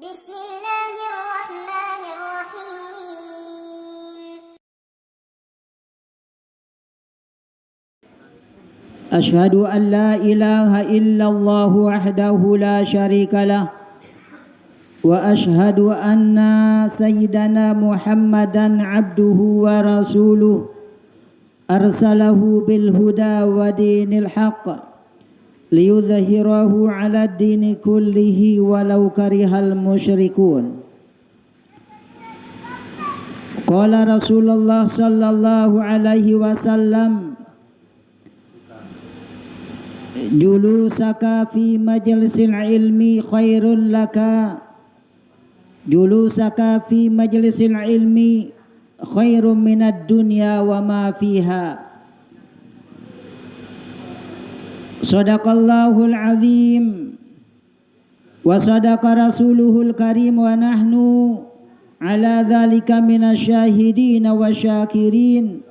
Bismillahirrahmanirrahim. Asyhadu an la ilaha illallah wahdahu la syarika lah wa asyhadu anna sayyidana Muhammadan abduhu wa rasuluh arsalahu bil huda wa dinil haqq liyudhhirahu 'ala ad-dini kullihi walau karihal musyrikun. Qala Rasulullah sallallahu alaihi wasallam, julusaka fi majlisil ilmi khairun laka, julusaka fi majlisil ilmi khairun minad dunya wa ma fiha. Sadaqallahul azim wa sadaqa rasuluhul karim wa nahnu ala dzalika minasyahidin wa syakirin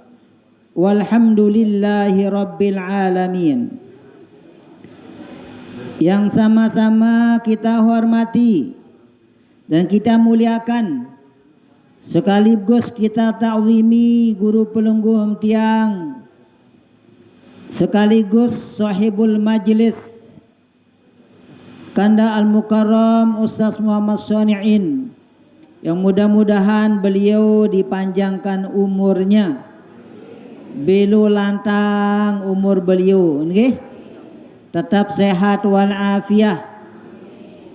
walhamdulillahi rabbil alamin. Yang sama-sama kita hormati dan kita muliakan, sekaligus kita ta'zimi guru pelungguh tiang, sekaligus sahibul majlis Kanda Al-Mukarram Ustaz Muhammad Shani'in, yang mudah-mudahan beliau dipanjangkan umurnya, belu lantang umur beliau, nggih, tetap sehat walafiat,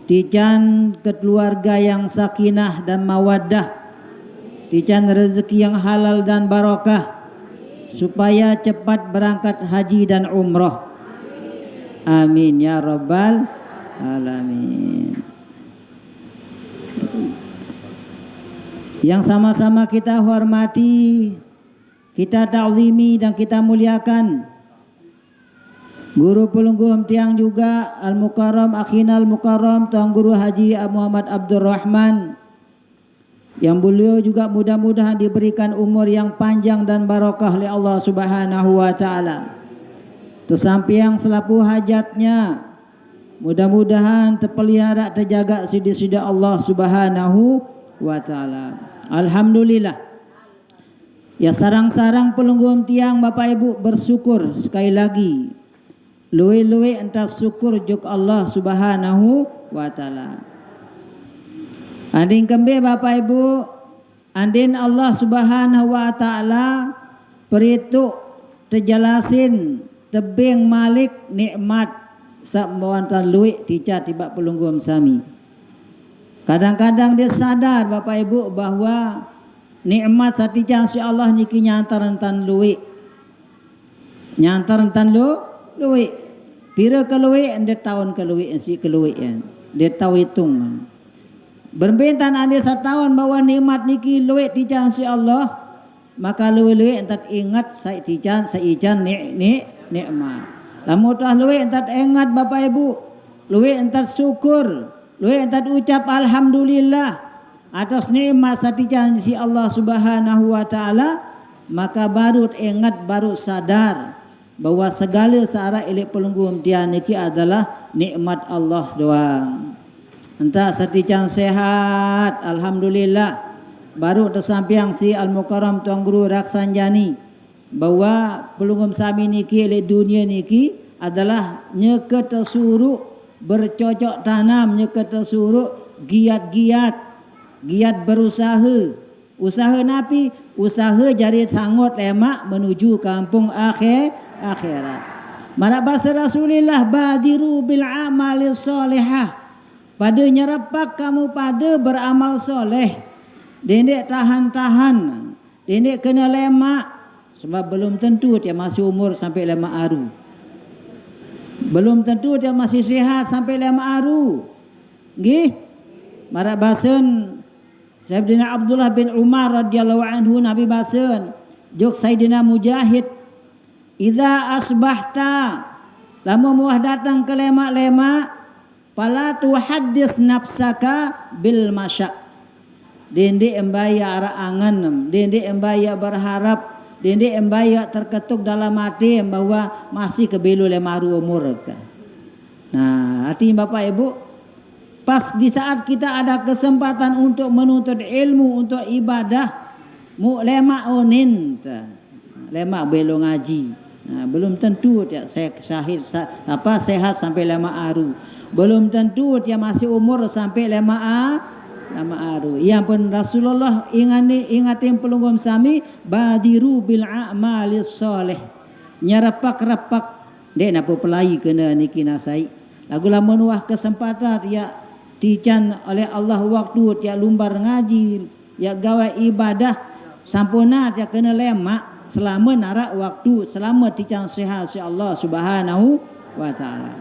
dican keluarga yang sakinah dan mawaddah, dican rezeki yang halal dan barokah, supaya cepat berangkat haji dan umroh. Amin ya rabbal alamin. Yang sama-sama kita hormati, kita ta'zimi dan kita muliakan guru pelungguh tiang juga Al-Mukarram, Akhinal Mukarram Tuan Guru Haji Muhammad Abdurrahman, yang beliau juga mudah-mudahan diberikan umur yang panjang dan barokah oleh Allah Subhanahu wa taala. Tersamping selapu hajatnya, mudah-mudahan terpelihara, terjaga sidi-sidi Allah Subhanahu wa taala. Alhamdulillah. Ya, sarang-sarang pelungguh tiang Bapak Ibu bersyukur sekali lagi. Luwe-luwe entah syukur juk Allah Subhanahu wa taala. Andin kembe Bapak Ibu, andin Allah Subhanahu wa taala peritu terjelasin tebing malik nikmat sak mawantan luwe tica tiba pelunggum sami. Kadang-kadang dia sadar Bapak Ibu bahwa nikmat satica si Allah niki nyantar entan luwe. Nyantar entan luwe. Pira ke luwe ende tahun ke luwe si ke luwe ya. Dia tahu hitung. Berbintan anda setahun bahwa nikmat niki luwe tijan si Allah, maka luwe-luwe entat ingat saya tijan nikmat. Lamun tah luwe entat ingat Bapak Ibu, luwe entat syukur, luwe entat ucap alhamdulillah atas nikmat satijan si Allah Subhanahu wa taala, maka baru ingat, baru sadar bahwa segala searah ilik pelungguh tian niki adalah nikmat Allah doang. Entah setican sehat, alhamdulillah. Baru tersamping si Al-Mukarram Tuan Guru Raksanjani bahwa pelunggum sami niki oleh dunia niki adalah nyeke tersuruh bercocok tanam, nyeke tersuruh giat berusaha. Usaha napi? Usaha jari sangot lemak menuju kampung akhirat. Marak bahasa Rasulullah, badiru bil amali solihah. Pada nyerapak kamu pada beramal soleh. Dendek tahan-tahan. Dendek kena lemak. Sebab belum tentu dia masih umur sampai lemak aru. Belum tentu dia masih sihat sampai lemak aru. Gih? Marak bahasan Sayyidina Abdullah bin Umar radhiyallahu anhu, Nabi bahasan jok Sayyidina Mujahid, idza asbahta, lama muah datang ke lemak-lemak, fala tuhaddis nafsaka bil masya. Dende embaya ara angan, dende embaya berharap, dende embaya terketuk dalam hati bahwa masih kebelu lemaru umur. Nah, hati Bapak Ibu, Pas di saat kita ada kesempatan untuk menuntut ilmu, untuk ibadah, mu lemak onin, lemak belum ngaji. Belum tentu dia sehat sampai lemak aru. Belum tentu dia masih umur sampai lemak aru. Yang pun Rasulullah ingatin pelunggum sami badiru bil a'malis soleh. Nyarapak-rapak dek napa pelai kena niki nasai. Lagu lamun wah kesempatan dia dican oleh Allah waktu dia lumbar ngaji, ya gawe ibadah sampuna dia kena lemak selama narak waktu, selama dican sehat si Allah Subhanahu wa taala.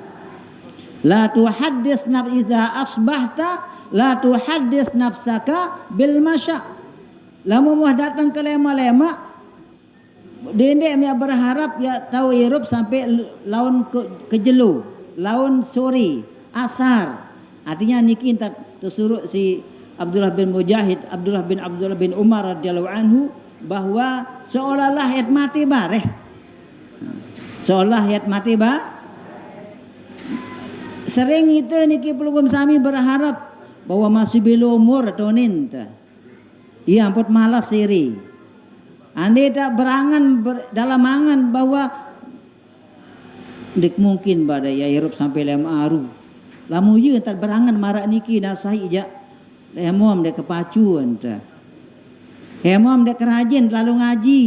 La tuhaddis nafs iza asbahta, la tuhaddis nafsaka bil masya. Lamun wah datang ke lema-lema dendek dia berharap ya tahu irup sampai laun ke jelu, laun sore, asar. Artinya niki entar tersuruh si Abdullah bin Mujahid, Abdullah bin Umar radhiyallahu anhu bahwa seolah-olah hayat mati bareh. Seolah hayat mati sering itu niki pelugum sami berharap bahwa masih belum umur tonin. Iya ampun malas siri. Andai tak berangan dalam angan bahwa dek mungkin pada ya hirup sampai lem aru. Lamu ye tak berangan marak niki nasai ja. Hemom dek kepacuan ta. Hemom dek rajin lalu ngaji.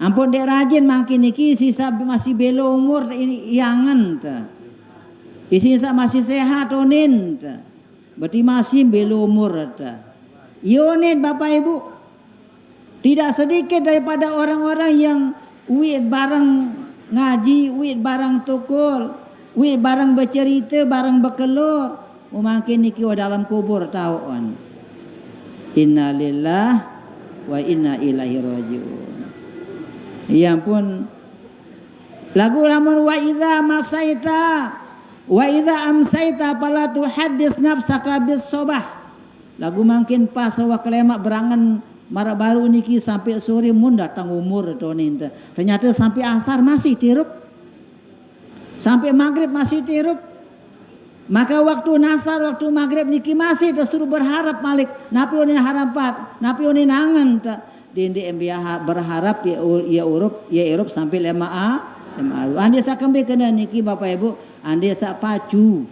Ampun dek rajin makin niki sisa masih belo umur ini iangan ta. Sisa masih sehat onin ta. Berarti masih belo umur ta. Yonin Bapak Ibu. Tidak sedikit daripada orang-orang yang wit barang ngaji, wit barang tukul, wit barang bercerita, barang berkelur, mungkin niki dalam kubur tauan. Inna lillah wa inna ilaihi rajiun. Ya ampun. Lagu lamun wa idza masaita wa idza amsaita fala tuhaddis nafsaka bis sobah. Lagu makin pas wa kelemak berangan mara baru niki sampai sore mun datang umur tonin. Ternyata sampai asar masih tirup. Sampai maghrib masih tirup. Maka waktu nasar, waktu maghrib niki masih disuruh berharap malik. Napi unin harapat, napi unin angan. Dindi embia berharap ya urup sampai lema aru. Andi sa kembe kena niki Bapak Ibu, andi sa pacu.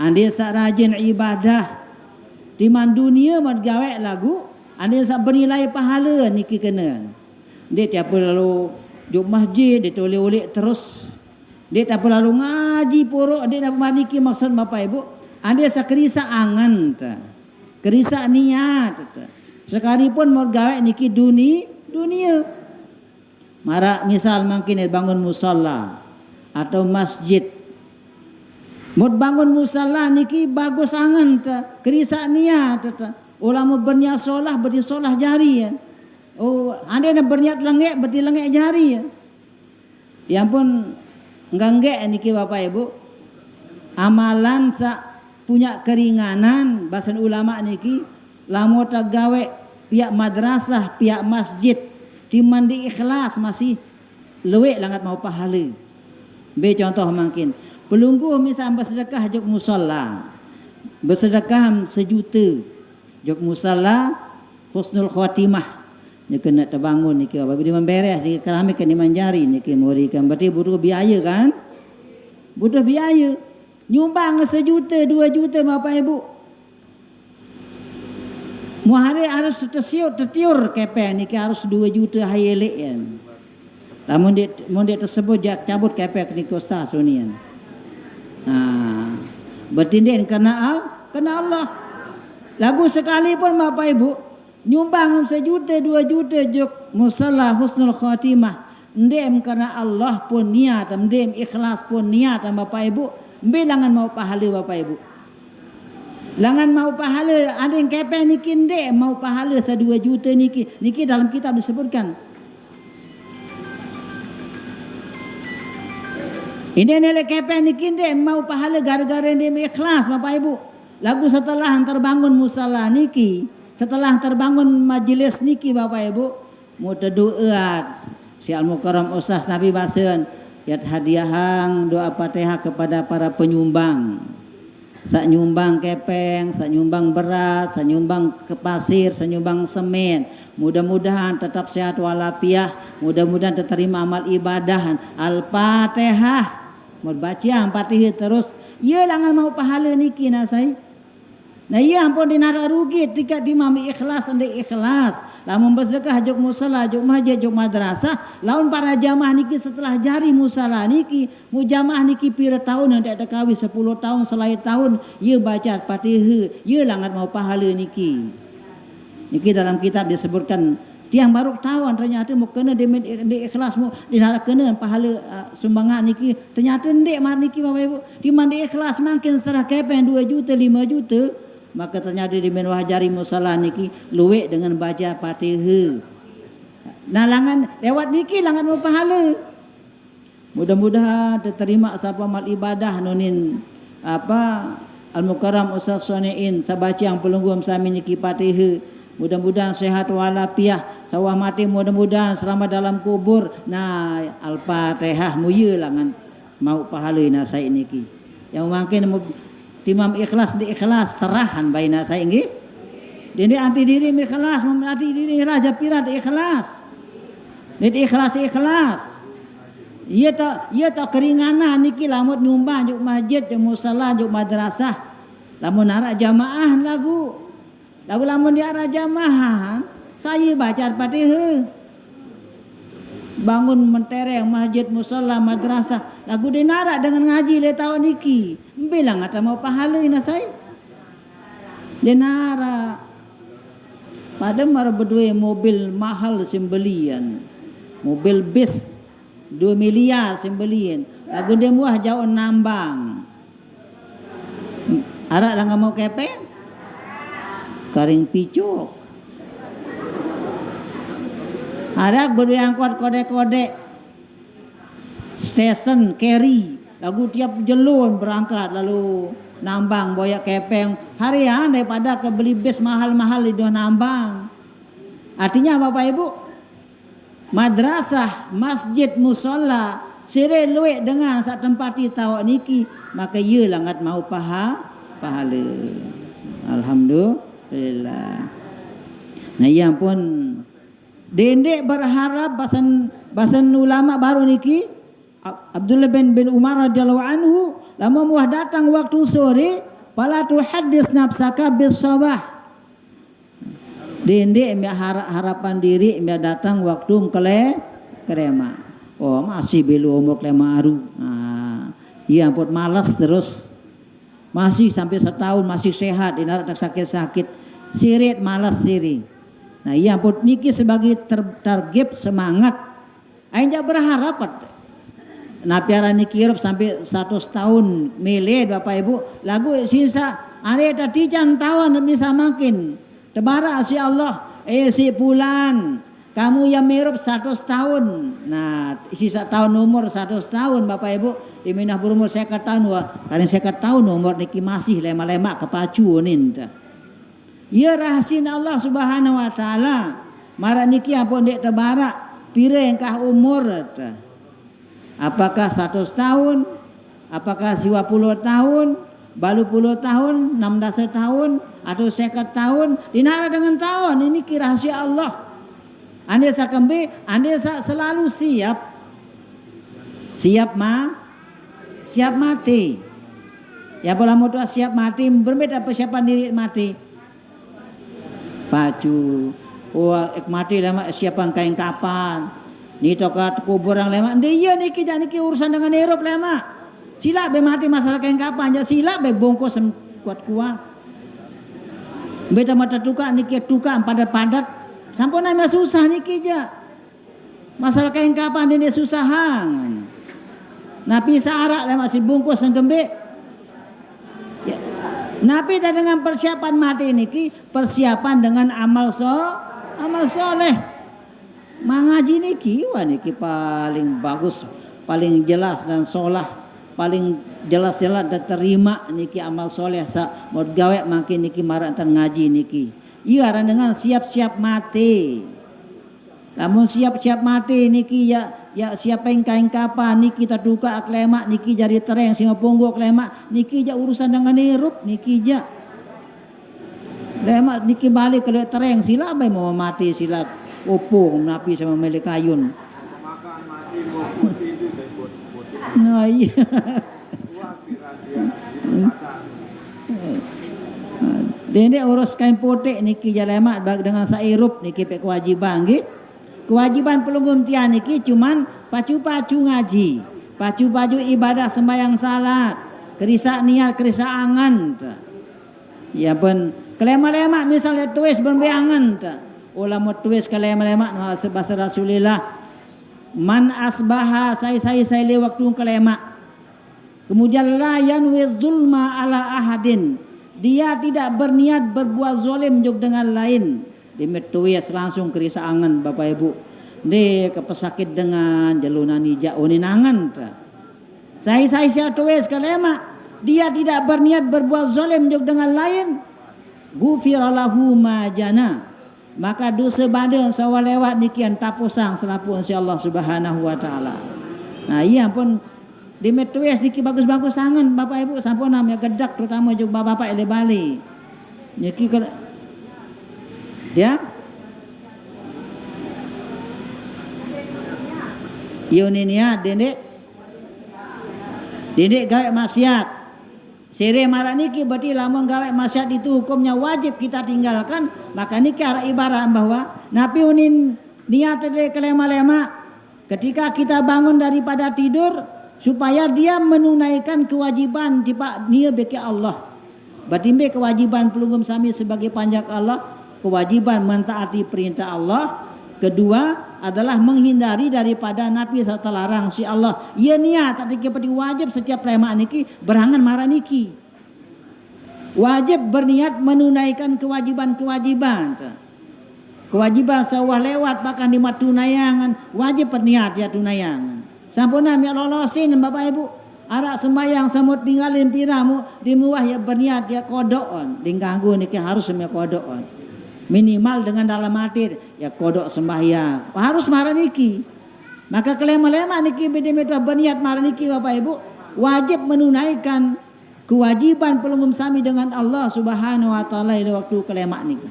Andi sa rajin ibadah. Di man dunia mod gawe lagu anda yang bernilai pahala niki kena. Dia tiap lalu jumpa masjid, dia toleh-oleh terus. Dia tak lalu ngaji porok, dia nak niki maksud Bapak Ibu. Anda sakrisa angan ta. Kerisa niat ta. Sekalipun mau gawe niki dunia. Mara misal mungkin bangun musalla atau masjid. Mau bangun musalla niki bagus angan ta. Kerisa niat ta. Ulama berniat solah berarti solah jari ya. Oh, anda nak berniat lengek berarti lengek jari ya. Yang pun enggak niki Bapak Ibu. Amalan sa punya keringanan bahasa ulama niki lamun tak gawe pihak madrasah, pihak masjid di mandi ikhlas masih luwek langat mau pahala. Be contoh mungkin pelungguh misal bersedekah jok musalla. Bersedekah sejuta. Jok musalla husnul khatimah ni kena terbangun niki Bapak Ibu memberes niki keramik kena manjari niki murikan berarti butuh biaya kan? Butuh biaya. Nyumbang sejuta 2 juta Bapak Ibu. Muhari harus tertiur kepe niki harus 2 juta hayelek kan. Lamun dia tersebut cabut kepe niki usah sunian. Nah, berarti dia kena Allah. Lagu sekalipun Bapak Ibu nyumbang 1 juta 2 juta jok musalla husnul khatimah ndem karena Allah pun niat ndem ikhlas pun niat Bapak Ibu bilangan mau pahala Bapak Ibu langan mau pahala ada yang kepe niki ndem mau pahala 2 juta niki dalam kitab disebutkan ini nilai kepe niki ndem mau pahala gara-gara ndem ikhlas Bapak Ibu. Lagu setelah terbangun musalla niki, setelah terbangun majelis niki Bapak Ibu, mau doa si Al-Mukarram Ustaz Nabi Basen, yat hadiahang doa Fatihah kepada para penyumbang. sak nyumbang kepeng, sak nyumbang beras, sak nyumbang ke pasir, sak nyumbang semen. Mudah-mudahan tetap sehat walafiat, mudah-mudahan diterima amal ibadah. Al-Fatihah. Mau baca Al-Fatihah terus, ya langan mau pahala niki nasai. Nah iya ampun dinara rugi tika dimami ikhlas ande ikhlas. Lamun bersedekah juk musala, juk masjid, juk madrasah, laun para jamaah niki setelah jari musala niki, mu jamaah niki pira tahun hendak dekawi 10 tahun selai tahun, ye baca Fatihah, ye langat mau pahala niki. Niki dalam kitab disebutkan tiang baru tawan ternyata mau kena di ikhlas mu dinara kena pahala sumbangan niki ternyata ndek mar niki Bapak Ibu di mandi ikhlas makin serah kepeng 2 juta 5 juta maka ternyata di menwah jari musala niki luwek dengan baca Fatihah. Nah langan lewat niki langan mau pahala. Mudah-mudahan diterima sapa amal ibadah nunin apa Al-Mukarram Ustaz Sonein sabaca yang pelunggum sami niki Fatihah. Mudah-mudahan sehat walafiat, sawah mati mudah-mudahan selamat dalam kubur. Nah, Al-Fatihah muye langan mau pahala nasai niki. Yang mungkin timam ikhlas di ikhlas serahan baina saya nggih. Dene anti diri ikhlas, memati diri ikhlas japira di ikhlas. Di ikhlas. Ieu ta keringanan niki lamun nyumbang juk masjid, juk musala, juk madrasah. Lamun ara jamaah lagu lamun di ara jamaah saya baca Fatihah. Bangun mentereng masjid musala madrasah lagu dinara dengan ngaji le tahun niki bilang ada mau pahala ina saya dinara pada mar berdua mobil mahal sembelian mobil bis 2 miliar sembelian lagu dia muah jauh nambang ara lah mau kepeng karing picuk ada berdua angkot kode-kode stesen carry lagu tiap jelun berangkat lalu nambang boya kepeng harian daripada kebeli bis mahal-mahal di nambang. Artinya Bapak Ibu madrasah masjid musola sire luwek dengan sak tempat tawa niki maka ye langat mau pahala. Alhamdulillah. Nah ya pun dendek berharap bahasan ulama baru niki Abdullah bin Umar radhiyallahu anhu lama muah datang waktu sore fala tuhaddis nafsaka bis sabah dendek harapan diri datang waktu kerema oh masih belum umur kelema aru iya ampun malas terus masih sampai setahun masih sehat inarat sakit-sakit sirit malas siri. Nah iya pun niki sebagai target semangat. Aja berharap napiara niki sampai 100 tahun milih Bapak Ibu lagu sisa are tatijan tawan bisa makin. Tebara si Allah si bulan kamu yang mirup 100 tahun. Nah sisa tahun umur 100 tahun Bapak Ibu diminah berumur 50 tahun wah karena 50 tahun umur niki masih lemak-lemak kepacu ninta. Ya rahasia Allah Subhanahu wa taala. Mara niki ampun dek tebara pira engkah umur ta. Apakah 100 tahun? Apakah 20 tahun? Balu 10 tahun, 16 tahun atau 50 tahun? Dinara dengan tahun ini ki rahasia Allah. Anda sakembe, anda selalu siap. Siap mati. Ya pola motor siap mati berbeda persiapan diri mati. Pacu, mati lama siapang kain kapan, ni tokat kubur yang lama, dia niki urusan dengan Eropa lama, sila be mati masalah kain kapan, aja sila be bongkos kuat, beda mata tukar niki tukar padat, sampun nama susah niki ja, masalah kain kapan ini susahan, napi saarak lama si bungkus yang gembe. Nabi dengan persiapan mati niki persiapan dengan amal soleh mengaji niki wah niki paling bagus paling jelas dan solah paling jelas dan terima niki amal soleh sa mau gawe makin niki marah antar ngaji niki iya dengan siap-siap mati namun siap-siap mati niki ya ya siapa yang kain kapa niki tatuka aklemak niki jari tereng sima punggu aklemak niki ja urusan dengan hirup niki ja lemak niki balik ke tereng sila bay mau mati sila opung napi sama milik kayun. Makan mati mau putih itu dan putih. Nah iya. Wah piradian Dene urus kain putih niki jalemak dengan sairup niki pe kewajiban nggih. Kewajiban pelunggum tian niki cuman pacu-pacu ngaji, pacu-pacu ibadah sembahyang salat, kerisa niat, kerisa angan. Ya pun kelema-lema misalnya tuis berbeangan ta. Ulama tuis kelema-lema bahasa Rasulillah. Man asbaha saya le waktu kelema. Kemudian la yanwi dzulma ala ahadin. Dia tidak berniat berbuat zalim juga dengan lain. Dimetuis langsung kerisa angan Bapak Ibu. Ni kepesakit dengan jalunani jaunin angan ta. Saya tuis kelema. Dia tidak berniat berbuat zalim juga dengan lain. Gufiralahu majana. Maka dosa badan sawa lewat nikian tapusang selapu insyaallah subhanahu wa ta'ala. Nah iya pun di metues niki bagus-bagus sangat Bapak Ibu sampun namanya gedak terutama juga bapak ele Bali. Niki dia Yuninia dendek gawe maksiat. Sire marah niki berarti lamun gawe maksiat itu hukumnya wajib kita tinggalkan. Maka niki arah ibarat bahwa napi unin niat kelema-lema ketika kita bangun daripada tidur supaya dia menunaikan kewajiban tiba nia beki Allah. Berarti kewajiban pelunggum sami sebagai panjak Allah, kewajiban mentaati perintah Allah. Kedua adalah menghindari daripada napi serta larang si Allah. Ia niat tadi seperti wajib setiap lema niki berangan marah niki. Wajib berniat menunaikan kewajiban-kewajiban. Kewajiban sawah lewat bahkan di matunayangan wajib berniat ya tunayangan. Sampuna mi lolosin Bapak Ibu. Arak sembayang samut tinggalin piramu di muah ya berniat ya kodokon. Dinganggu niki harus mi kodokon. Minimal dengan dalam hati ya kodok sembahyang. Harus marah niki. Maka kelema-lema niki beda-beda berniat marah niki Bapak Ibu. Wajib menunaikan kewajiban pelunggum sami dengan Allah Subhanahu wa taala di waktu kelema niki.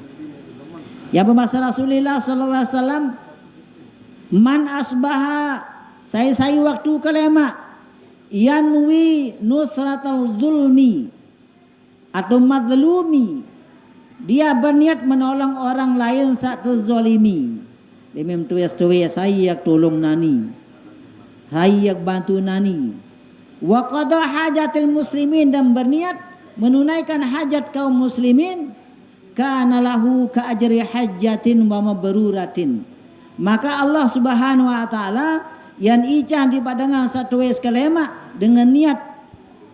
Ya bahasa Rasulullah sallallahu alaihi wasallam man asbaha saya waktu kelema yanwi nusratal zulmi atau mazlumi. Dia berniat menolong orang lain saat terzolimi. Dia tuwe saya tolong nani. Saya bantu nani. Wa qada hajatil muslimin dan berniat menunaikan hajat kaum muslimin kana lahu ka ajri hajjatin wa mabruratin. Maka Allah Subhanahu wa taala yang ican di padangan satu kelema dengan niat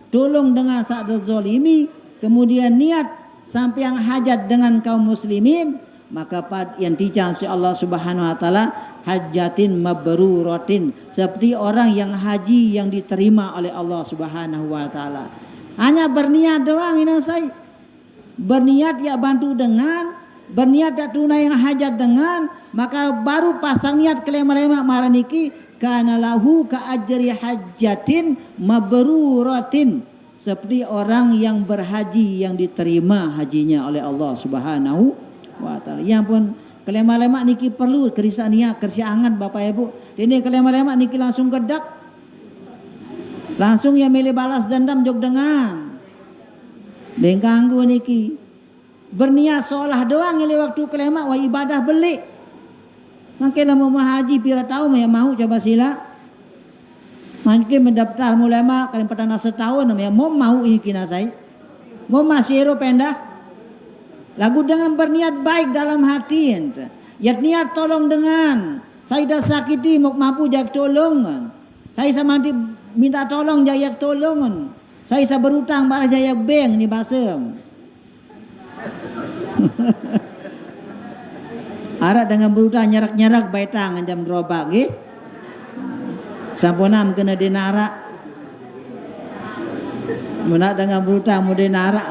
tolong dengan saat terzolimi, kemudian niat sampai yang hajat dengan kaum muslimin, maka yang dican si Allah Subhanahu wa taala hajatin mabruratin, seperti orang yang haji yang diterima oleh Allah Subhanahu wa taala. Hanya berniat doang ini saya. Berniat ya bantu dengan, berniat ya tunai yang hajat dengan, maka baru pasang niat kelema-lema maraniki kana lahu ka ajri hajjatin mabruratin, seperti orang yang berhaji yang diterima hajinya oleh Allah Subhanahu wa taala. Yang pun kelema-lema niki perlu kerisania kersiangan Bapak Ibu. Ini kelema-lema niki langsung gedak. Langsung ya milih balas dendam jog dengan. Dengkanggu niki. Berniat seolah doang ini waktu kelema wah ibadah beli. Makanya mau haji pira tahu ya mau coba sila. Mungkin mendaftar mulai mak kalian pernah setahun ya mau ini kina saya. Mau masih pendah. Lagu dengan berniat baik dalam hati ente. Ya niat tolong dengan saya dah sakiti mau mampu jak tolong. Saya sama nanti minta tolong jayak tolong. Saya bisa berutang barang jayak bank ni basem. Arak dengan berutang nyarak-nyarak baitang jam gerobak nggih. Sampunam kena dinara. Muna dengan berutang mu dinara.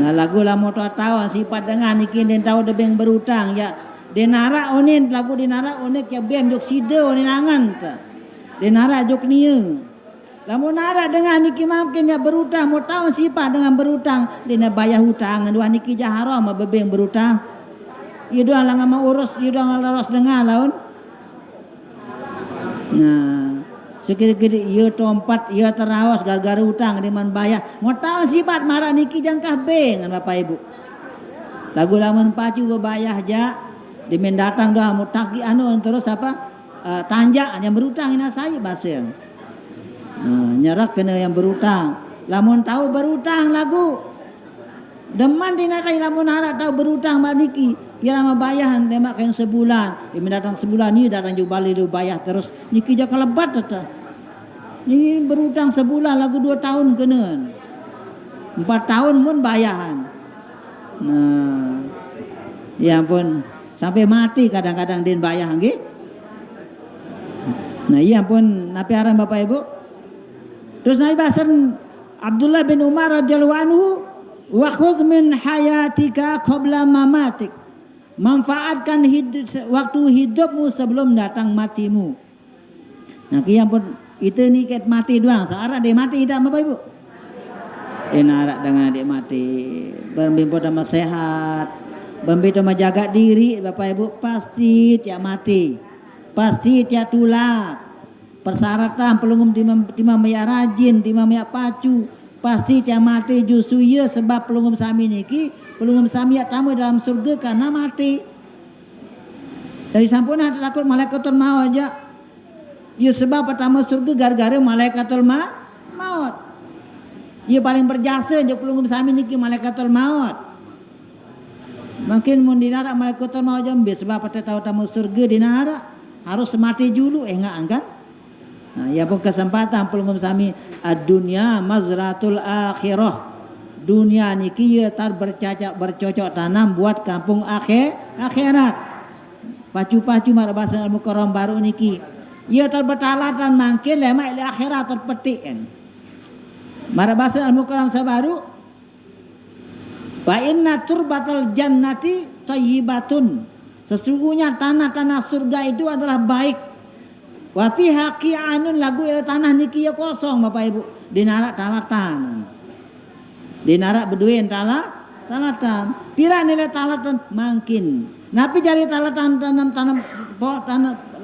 Nah lagu lah mau tahu sifat dengan ikin den tahu debeng berutang ya Denara onin lagu denara onek ya bem jok sida onin angan ta. Denara jok nieu. Lamun nara dengan niki makin ya berutang mau tahun sifat dengan berutang dina bayar hutang dua niki jah haram bebeng berutang. Ieu doang lang ma urus ieu doang laros dengan laun. Nah, sekira-kira ieu tompat ieu terawas gara-gara hutang di man bayar. Mau tahun sifat marah niki jangkah beng Bapak Ibu. Lagu lamun pacu bebayah ja dimen datang dah mau tagi anu terus apa tanjak yang berutang ina saya bahasa nyerak kena yang berutang lamun tahu berutang lagu deman dina kai lamun harap tahu berutang maniki kira mah bayahan demak kayak sebulan dimen datang sebulan ni datang juga balik bayar terus niki ja kalebat tata ni berutang sebulan lagu 2 tahun kena 4 tahun pun bayahan. Nah ya ampun sampai mati kadang-kadang din bayah nggih. Nah iya pun napi aran Bapak Ibu. Terus nabi bahasan Abdullah bin Umar radhiyallahu anhu wa khudh min hayatika qabla mamatik. Manfaatkan waktu hidupmu sebelum datang matimu. Nah kiam pun itu ni ket mati doang. Searah dia mati tidak Bapak Ibu. Enak dengan adik mati. Bermimpi sama sehat. Bambito menjaga diri Bapak Ibu pasti tiap mati. Pasti tiap tulak. Persyaratan pelungum timah maya rajin, timah maya pacu. Pasti tiap mati justru ya sebab pelungum sami niki, pelungum sami tamu dalam surga karena mati. Dari sampun takut malaikatul maut aja. Ya sebab pertama surga gara-gara malaikatul maut. Ya paling berjasa je pelungum sami niki malaikatul maut. Makin mun dinara malaikatul maut jambe sebab pada tahu tamu surga dinara harus mati dulu enggak kan? Nah, ya pun kesempatan pelungum sami ad-dunya mazratul akhirah. Dunia niki ya tar bercocok tanam buat kampung akhirat. Pacu-pacu marabasan al-mukarram baru niki. Ya tar bertalatan mangkin lemak di akhirat terpetik kan. Marabasan al-mukarram sabaru wa inna turbatal jannati thayyibatun. Sesungguhnya tanah-tanah surga itu adalah baik. Wa fi haqi'anun lagu tanah niki ya kosong Bapak Ibu. Dinarak talatan. Dinarak beduin talatan. Pira nilai talatan mangkin. Napi jari talatan tanam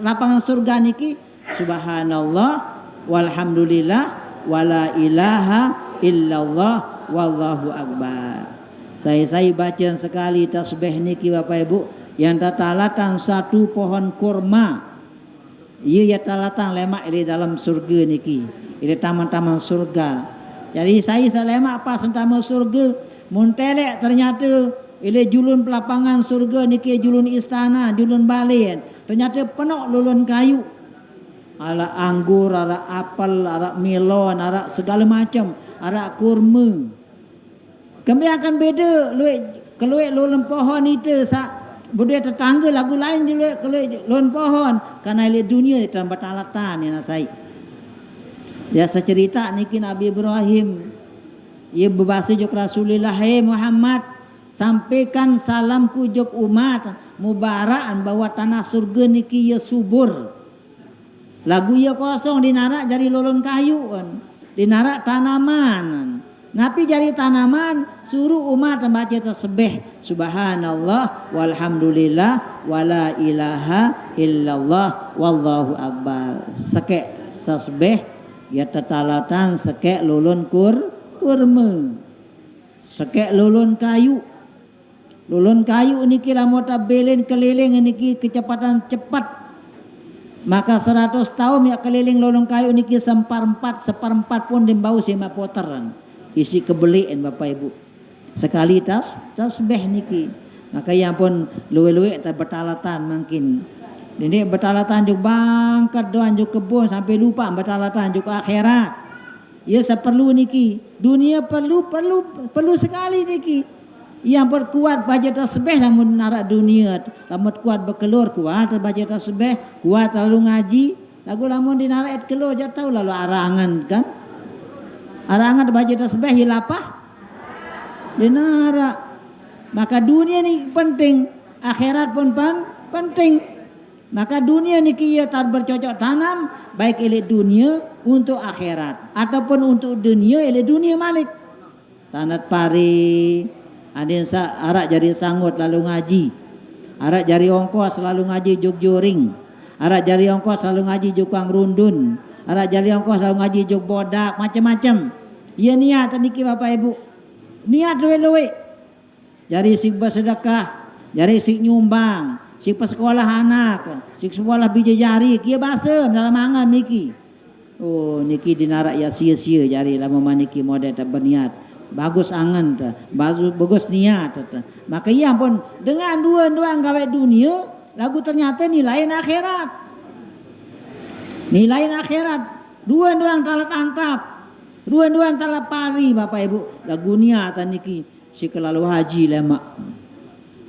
lapangan surga niki subhanallah walhamdulillah wala ilaha illallah wallahu akbar. Saya baca sekali tasbih niki Bapak Ibu yang talatan satu pohon kurma. Ia ya talatan lemak di dalam surga niki. Ini taman-taman surga. Jadi saya lemak pas taman surga muntelek ternyata ini julun pelapangan surga niki julun istana, julun balai. Ternyata penuh lulun kayu. Ada anggur, ada apel, ada melon, ada segala macam, ada kurma. Kami akan beda keluar lulun pohon itu budaya tetangga lagu lain juga keluar lulun pohon karena lihat dunia itu tambah talatan ya nasai. Dia cerita niki Nabi Ibrahim ia berbahasa jok Rasulullah Muhammad sampaikan salamku jok umat mubaraan bahwa tanah surga niki ya subur. Lagu ya kosong dinarak dari lulun kayu kan. Dinarak tanaman. Napi jari tanaman suruh umat membaca tasbih subhanallah walhamdulillah wala ilaha illallah wallahu akbar. Sekek tasbih ya tetalatan sekek lulun kurma. Sekek lulun kayu. Lulun kayu niki lamun tabelin keliling niki kecepatan cepat. Maka 100 tahun ya keliling lulun kayu niki seperempat pun dimbau sima poteran. Isi kebeliin Bapak Ibu. Sekali tasbih niki. Maka yang pun luwe-luwe tak bertalatan mungkin. Ini bertalatan juga bangkat doan juga kebun sampai lupa bertalatan juga akhirat. Ya seperlu niki. Dunia perlu sekali niki. Yang perkuat baca tasbih namun narak dunia. Lamun kuat berkelur kuat baca tasbih, kuat lalu ngaji. Lagu lamun dinarak kelur jatuh lalu arangan kan. Arangan baca tasbih hilapah dinara. Maka dunia ni penting, akhirat pun penting. Maka dunia niki ia tak bercocok tanam baik elek dunia untuk akhirat ataupun untuk dunia elek dunia malik. Tanat pari ada arak jari sanggut lalu ngaji. Arak jari ongkos selalu ngaji jog joring. Arak jari ongkos selalu ngaji jog kang rundun. Arak jari ongkos selalu ngaji jog bodak macam-macam. Ia niat niki Bapak Ibu. Niat luwe-luwe. Jari sik bersedekah, jari sik nyumbang, sik sekolah anak, sik sekolah biji jari, kia basem dalam angan niki. Oh niki dinarak ya sia-sia jari lama maniki model tak berniat. Bagus angan ta, bagus niat ta. Maka ia pun dengan dua-dua gawe dunia, lagu ternyata nilai akhirat. Nilai akhirat, dua-dua talat antap. Dua-dua talat pari Bapak Ibu, lagu niat niki si kelalu haji lemak.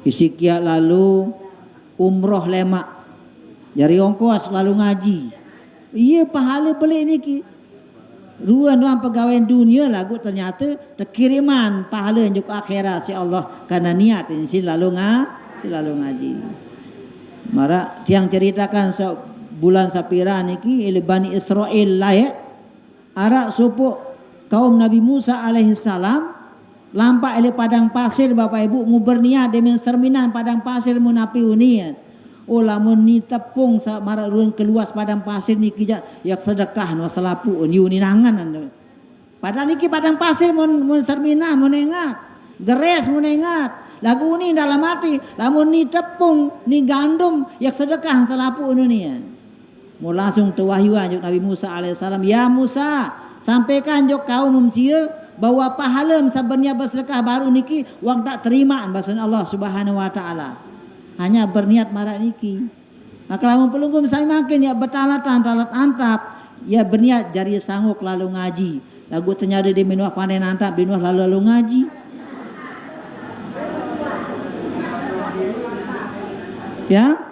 Isikia lalu umroh lemak. Jari ongkos lalu ngaji. Iya pahala pelik niki. Dua-dua pegawai dunia lagu ternyata terkiriman pahala juga akhirat si Allah karena niat ini si lalu ngaji. Mara tiang ceritakan bulan sapira niki Bani Israel lah ya. Arak supuk kaum Nabi Musa alaihissalam lampak ele padang pasir Bapak Ibu mu berniat demi terminan padang pasir mu napi unian. Oh lamun ni tepung sa mararun keluas padang pasir niki yak sedekah no selapu ni nangan. Padahal niki padang pasir mun terminan mun ingat. Geres mun ingat. Lagu ni dalam hati lamun ni tepung ni gandum yak sedekah selapu unian. Mu langsung tewahyu anjuk Nabi Musa alaihissalam, ya Musa, sampaikan jok kaum manusia bahwa pahala sebenarnya bersedekah baru niki wang tak terimaan bahasa Allah Subhanahu wa taala. Hanya berniat marak niki. Maka lamun pelunggu misalnya makin ya betalatan talat antap, ya berniat jari sanggup lalu ngaji. Lagu ternyata di minuah panen antap, minuah lalu ngaji. Ya?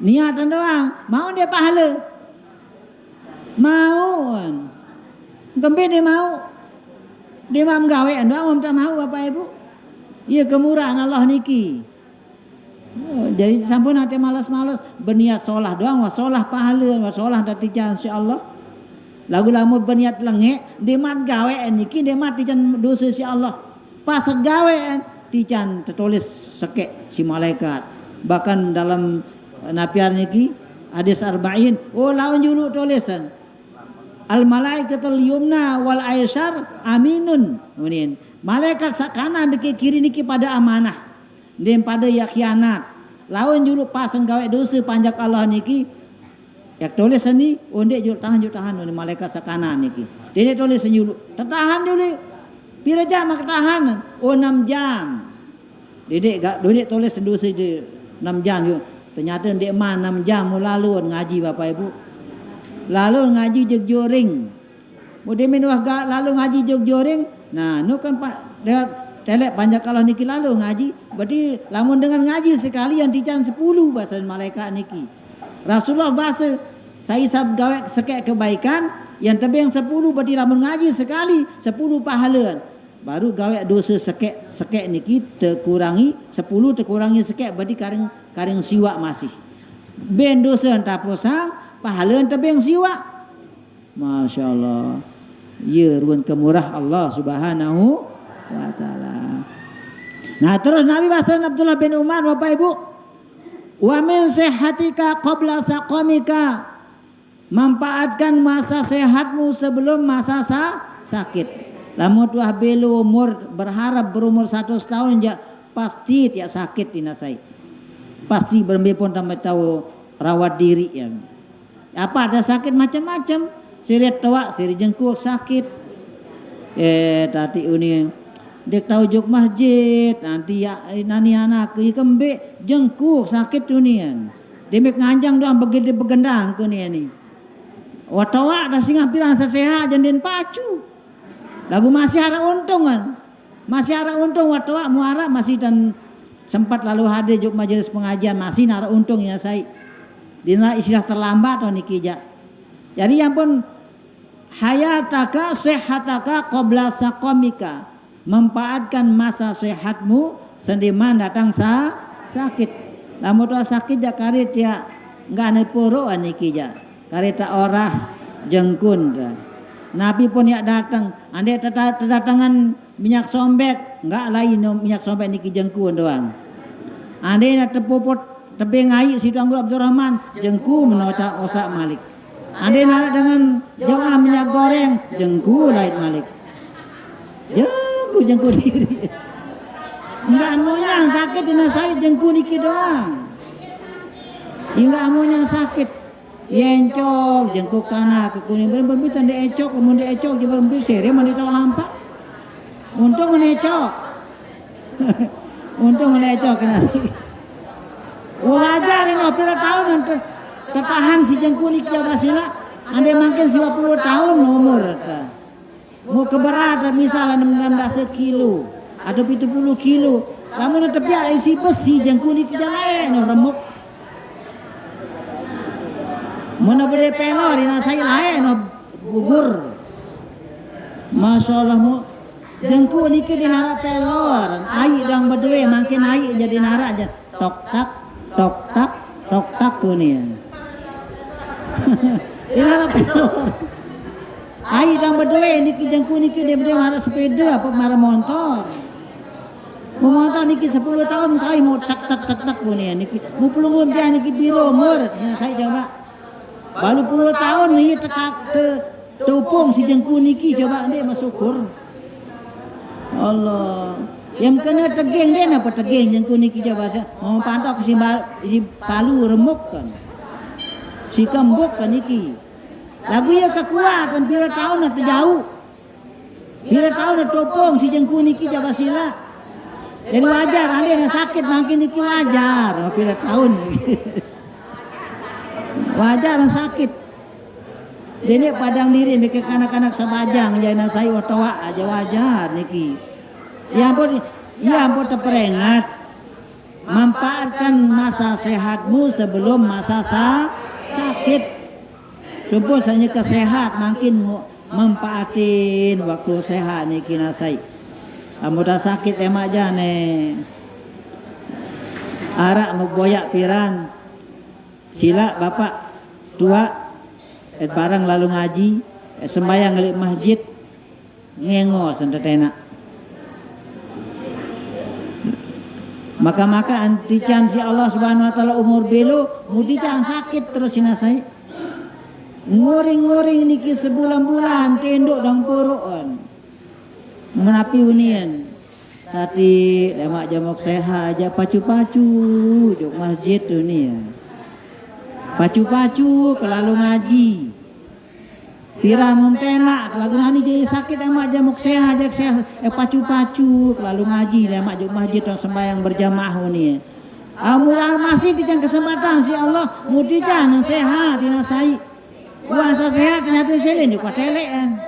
Niatan doang, mau dia pahala. Mau. Gembe dia mau. Dia mau gawean doang, tak mau Bapak Ibu. Iya kemurahan Allah niki. Oh, jadi sampun hati malas-malas berniat solah doang, solah pahala, solah dati jan insyaallah. Lagu lamun berniat lengek, dia mat gawean niki, dia mat tijan dosa insyaallah. Pas gawean tijan tertulis sekek si malaikat. Bahkan dalam napiar niki hadis arba'in lawan julu tulisan al malaikatul yumna wal aisar aminun. Kemudian malaikat sakana beki kiri niki pada amanah dan pada ya khianat. Lawan julu pasang gawe dosa panjak Allah niki yak tulisan ni onde julu tahan ni malaikat sakana niki. Dene tulisan julu tahan julu pira jam ketahanan 6 jam. Dedek tulisan dosa 6 jam julu. Ternyata dia mah 6 jam lalu ngaji Bapak Ibu. Lalu ngaji jog joring. Mudi minuah lalu ngaji jog joring. Nah, nu kan Pak lewat telek panjang kalau niki lalu ngaji. Berarti lamun dengan ngaji sekali yang dican 10 bahasa malaikat niki. Rasulullah bahasa saya sab gawe sekek kebaikan yang tebing 10 berarti lamun ngaji sekali 10 pahala. Baru gawe dosa sekek niki terkurangi 10 terkurangi sekek berarti karing siwak masih. Ben dosa entah posang, pahala entah beng siwak. Masya Allah. Ya ruan kemurah Allah Subhanahu wa taala. Nah terus Nabi bahasa Abdullah bin Umar Bapak Ibu. Wa min sehatika qabla saqamika. Manfaatkan masa sehatmu sebelum masa sakit. Lamun tuah belu umur berharap berumur 100 tahun ya pasti tiak sakit dinasai. Pasti bermepon tambah tahu rawat diri ya. Apa ada sakit macam-macam. Sirit tua, sirit jengkuk sakit. Tadi ini dek tahu jok masjid nanti ya nani anak ke kembe jengkuk sakit tunian. Demek nganjang doang begede begendang ke ni. Watawa dah singa pirang sesehat jandin pacu. Lagu masih ada untung kan. Masih ada untung watawa muara masih dan sempat lalu hadir jok majelis pengajian masih nara untung ya saya. Dina istilah terlambat atau nikija. Jadi yang pun hayataka sehataka qabla saqamika. Mempaatkan masa sehatmu sendiman datang sakit. Lamun tu sakit ja karit ya enggak ane poro niki ja. Karita orah jengkun. Nabi pun ya datang, andai terdatangan minyak sombek, enggak lain minyak sombek niki jengkun doang. Andai na tepuput tebing air situ Anggur Abdurrahman, jengku menota osak Malik. Andai na dengan jauh minyak goreng, jengku lain Malik. Jengku diri. Enggak maunya sakit dina saya jengku niki doang. Enggak maunya sakit. Yencok jengkuk kana ke kuning berbitan di ecok kemun di ecok di berbi seri mandi tok lampak untung ngecok untung ngecok kena wajar ini pira tahun tertahan si jengkuk niki basila ande makin 50 tahun umur mau keberatan misalnya 16 kilo atau 70 kilo lamun tepi isi besi jengkuk niki lain remuk mana boleh pelor dina saya lain gugur. Masya Allah mu jengku niki di nara pelor. Aik dang berdua makin aik jadi nara aja. Tok tak kunia. Di nara pelor. Aik dang berdua niki jengku niki dia berdua marah sepeda apa marah motor. Mau motor niki 10 tahun kali mau tak kunia niki. Mau pelungun dia niki biru umur. Sini saya coba. Baru 10 tahun ni tupung si jengku niki coba dia bersyukur. Allah. Yang kena tegeng dia apa tegeng jengku niki coba saya. Mau pantok si palu remuk kan. Si kembok kan niki. Lagu ya kekuatan pira tahun atau jauh. Pira tahun tupung si jengku niki coba sila. Jadi wajar ande yang sakit makin niki wajar. Pira tahun. Wajar sakit. Jadi padang diri mikir kanak-kanak sabajang jana saya watawa aja wajar niki. Ya ampun terperingat. Manfaatkan masa sehatmu sebelum masa sakit. Supaya hanya kesehat makin manfaatin waktu sehat niki nasai. Amun sakit emak jane. Arak memboyak piran. Sila bapak tua barang lalu ngaji sembahyang di masjid ngengos entetena maka antican si Allah Subhanahu wa taala umur belo mudican sakit terus sinasai nguring niki sebulan-bulan tenduk dang puruan menapi unian tadi lemak jamok sehat aja pacu-pacu jok masjid dunia pacu-pacu kelalu ngaji pira muntena kelagu nani jadi sakit emak jamuk sehat pacu-pacu kelalu ngaji emak juk masjid tong sembahyang berjamaah ni amuran masih dijang kesempatan si Allah mudijan sehat dina sai puasa sehat ternyata selen juk katelean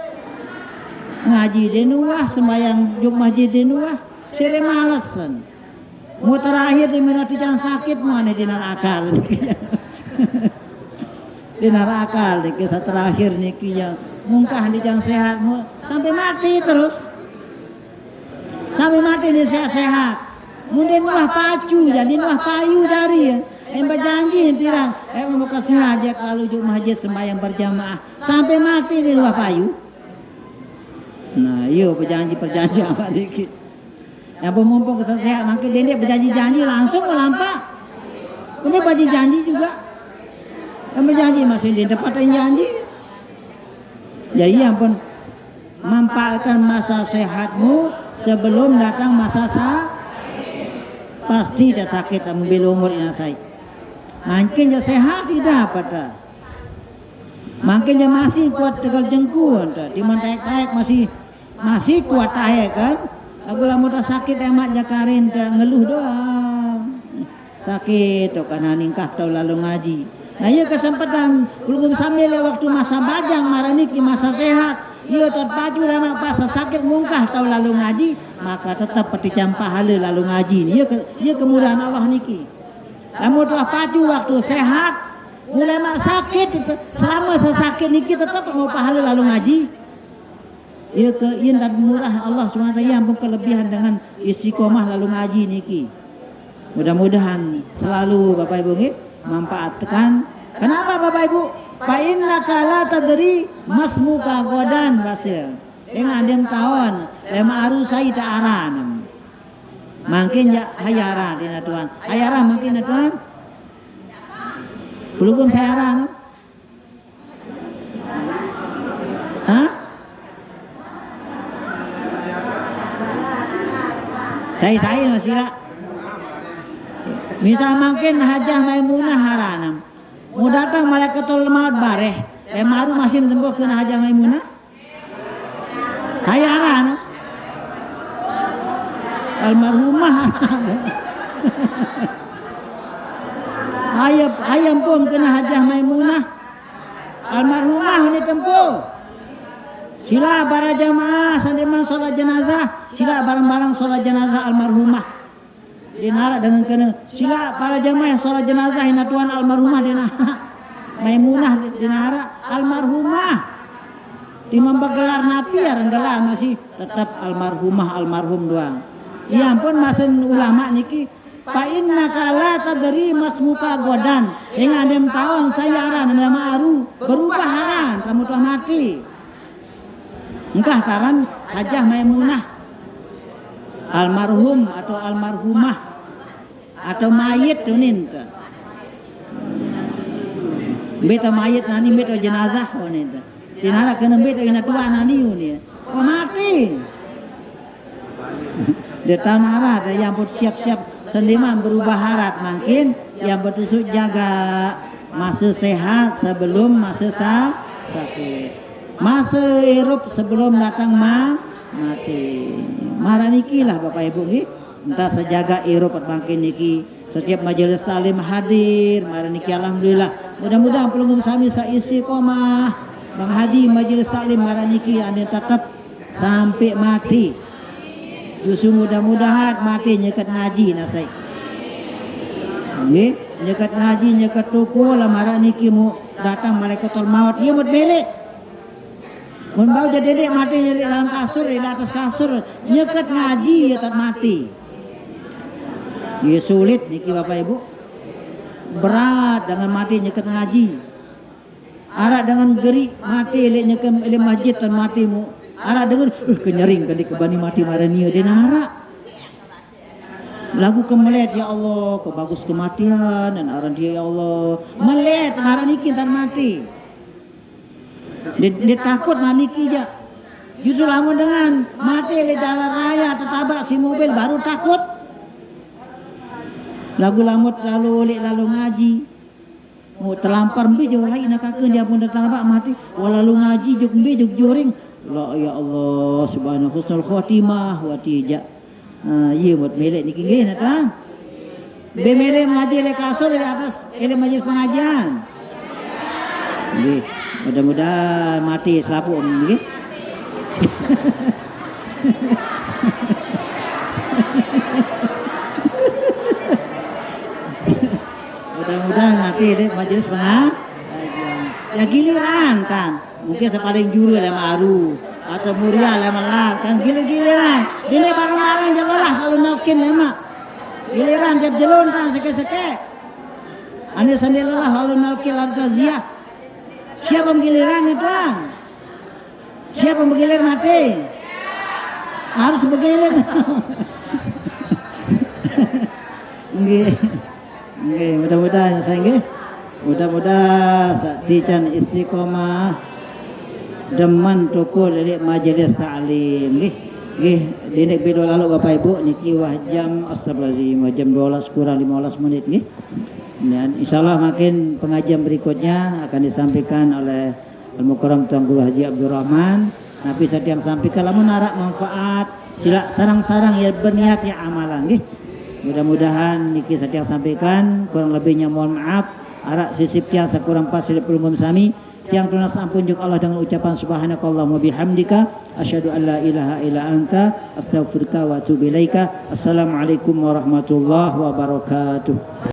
ngaji denuah sembahyang juk masjid denuah sere malesan mau terakhir di mana dijang sakit mau ane dinar akal dinar akal di kisah terakhir niki yang mungkah di jang sehat sampai mati terus sampai mati di sehat mungkin nuah pacu jadi nuah payu dari ya berjanji piran mau kasih hajat lalu juk masjid sembahyang berjamaah sampai mati di nuah payu nah iya berjanji apa dikit yang mumpung kesal sehat makin dia berjanji langsung melampak kemudian bagi janji juga yang berjanji masih di tempat yang janji. Jadi yang pun manfaatkan masa sehatmu sebelum datang masa pasti dah sakit ambil umur inasai. Makin dia sehat tidak pada. Makin dia masih kuat tegal jengkun, di mantaik masih kuat tahe kan. Lagu lamun sakit emak jakarin ngeluh doang. Sakit to kana ningkah tau lalu ngaji. Nah iya kesempatan belum sambil waktu masa bajang maraniki masa sehat iya terpacu lama pas sakit mungkah tahu lalu ngaji maka tetap peti pahala lalu ngaji iya kemudahan Allah niki namun telah pacu waktu sehat mulai mak sakit selama sakit niki tetap mau pahala lalu ngaji iya dan murah Allah SWT ampun kelebihan dengan istiqomah lalu ngaji niki Mudah-mudahan selalu Bapak Ibu nggih manfaatkan. Kenapa Bapak Ibu? Fa innaka la tadri masmuka godan basir. Dengan adem tahun lema aru sai ta aran. Mungkin ya hayara dina Tuhan. Hayara mungkin Tuhan. Belum hayara. Hah? Saya masila. Misal mungkin Hajah Maimunah haranam. Mau datang malaikatul maut bareh. Maru masih tempuh kena Hajah Maimunah. Hayaran. Almarhumah. Ayam pun kena Hajah Maimunah. Almarhumah ini tempuh. Sila para jamaah sandiman sholat jenazah, sila bareng-bareng sholat jenazah almarhumah. Dinara dengan kena sila para jamaah sholat jenazah ina tuan almarhumah dinara. Maimunah dinara almarhumah. Timam gelar napi ya gelar masih tetap almarhumah almarhum doang. Ya ampun masen ulama niki fa innaka la tadri masmuka godan. Yang adem tahun sayaran nama aru berubah haran kamu telah mati. Engkah taran Hajah Maimunah almarhum atau almarhumah atau mayit tunin beta mayit nani beta jenazah onin dinara kena beta ina tua nani uni mati dia tahu nara ada yang buat siap-siap sendiman berubah harat makin yang bertusuk jaga masa sehat sebelum masa sakit. Masa hirup sebelum datang mati. Maraniki lah Bapak Ibu nggih. Entah sejaga hirup makin niki. Setiap majelis taklim hadir, maraniki alhamdulillah. Mudah-mudahan pelunggung sami saisi istiqomah menghadi majelis taklim maraniki anda tetap sampai mati. Justru mudah-mudahan mati nyekat ngaji nasai. Nggih, nyekat ngaji nyekat tuku lah maraniki mu datang malaikatul maut ieu mut belek. Mun bau jadi dek mati di dalam kasur, di atas kasur nyeket ngaji ya tak mati. Ya sulit niki Bapak Ibu. Berat dengan mati nyeket ngaji. Arak dengan geri mati le nyeket le masjid tan mati mu. Arak dengan kenyering kali kebani mati marania den arak. Lagu kemelet ya Allah, kebagus kematian dan aran dia ya Allah. Melet arak niki tan mati. Dia takut maniki aja. Justru lamun dengan mati di jalan raya tertabrak si mobil baru takut. Lagu lamut lalu ngaji. Mau terlampar mbi jauh lagi nak kakeun dia pun tertabrak mati. Walalu ngaji juk mbi juk juring. La ya Allah subhanahu husnul khotimah wa tija. Ieu buat melek niki nggih na Tuhan. Be melek ngaji di kasur di atas ini majelis pengajian. Nggih. Mudah-mudahan mati selapu nggih. Mudah-mudahan mati di majelis pengajian. Ya giliran kan. Mungkin sepaling juru lema aru atau muria lema lar kan giliran. Dile bareng-bareng jelelah lalu nalkin lema. Giliran jeb jelun kan seke-seke. Ane sandelelah lalu nalkin lalu taziah. Siapa penggiliran itu Tuhan? Siapa penggilir mati? Harus bergilir. Nggih. Nggih, mudah-mudahan saya nggih. Mudah-mudahan sadican istiqomah demen tukul dari majelis taklim nggih. Nggih, dinik video lalu Bapak Ibu niki wah jam astagfirullahalazim jam 12 kurang 15 menit nggih. Dan insyaallah makin pengajian berikutnya akan disampaikan oleh Al-Mukarram Tuan Guru Haji Abdul Rahman. Nabi sedang sampaikan lamun narak manfaat sila sarang-sarang ya berniat ya amalan nggih. Mudah-mudahan niki sedang sampaikan kurang lebihnya mohon maaf. Arak sisip tiang sakurang pas silip pelunggun sami tiang tunas ampun juk Allah dengan ucapan subhanakallahumma bihamdika asyhadu an la ilaha illa anta astaghfiruka wa atubu ilaika. Assalamualaikum warahmatullahi wabarakatuh.